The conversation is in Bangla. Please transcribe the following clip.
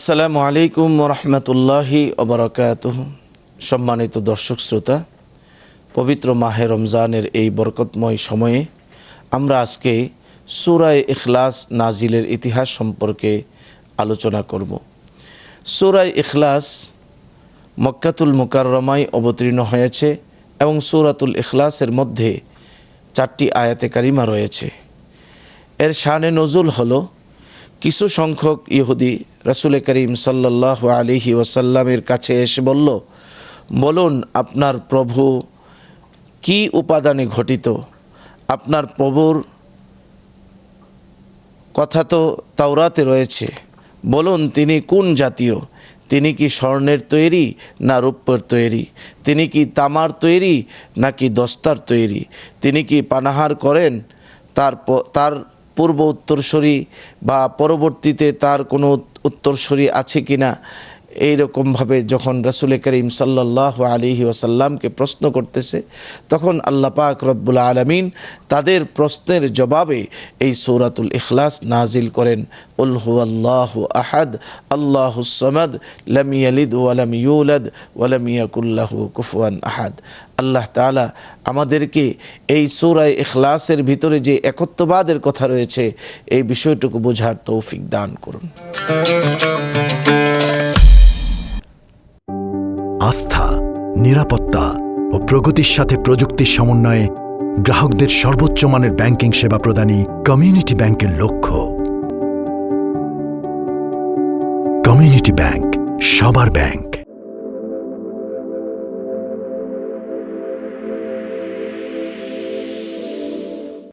আসসালামু আলাইকুম ওরহমতুল্লাহি ওবারাকাতুহু। সম্মানিত দর্শক শ্রোতা, পবিত্র মাহে রমজানের এই বরকতময় সময়ে আমরা আজকে সূরা ইখলাস নাজিলের ইতিহাস সম্পর্কে আলোচনা করব। সূরা ইখলাস মক্কাতুল মুকাররমায় অবতীর্ণ হয়েছে এবং সূরাতুল ইখলাসের মধ্যে 4টি আয়াতে কারিমা রয়েছে। এর শানে নজুল হলো কিছু সংখ্যক ইহুদি রাসূল করিম সাল্লাল্লাহু আলাইহি ওয়াসাল্লামের কাছে এসে বলুন আপনার প্রভু কি উপাদানে ঘটিত? আপনার প্রভুর কথা তো তাওরাতে রয়েছে, বলুন তিনি কোন জাতীয়? তিনি কি স্বর্ণের তৈরি না রৌপ্যের তৈরি? তিনি কি তামার তৈরি নাকি দস্তার তৈরি? তিনি কি পানাহার করেন? তার পূর্ব উত্তরসূরি বা পরবর্তীতে তার কোনো উত্তরসূরি আছে কি না? এইরকমভাবে যখন রাসূল করিম সাল্লাল্লাহু আলাইহি ওয়াসাল্লামকে প্রশ্ন করতেছে, তখন আল্লাহ পাক রব্বুল আলামিন তাদের প্রশ্নের জবাবে এই সূরাতুল ইখলাস নাজিল করেন। কুল হুয়াল্লাহু আহাদ আল্লাহুস সামাদ লাম ইয়ালিদ ওয়া লাম ইউলাদ ওয়া লাম ইয়াকুল লাহু কুফুয়ান আহাদ। আল্লাহ তাআলা আমাদেরকে এই সূরা ইখলাসের ভিতরে যে একত্ববাদের কথা রয়েছে এই বিষয়টুকু বোঝার তৌফিক দান করুন। আস্থা, নিরাপত্তা ও প্রগতির সাথে প্রযুক্তির সমন্বয়ে গ্রাহকদের সর্বোচ্চ মানের ব্যাংকিং সেবা প্রদানই কমিউনিটি ব্যাংকের লক্ষ্য। কমিউনিটি ব্যাংক, সবার ব্যাংক।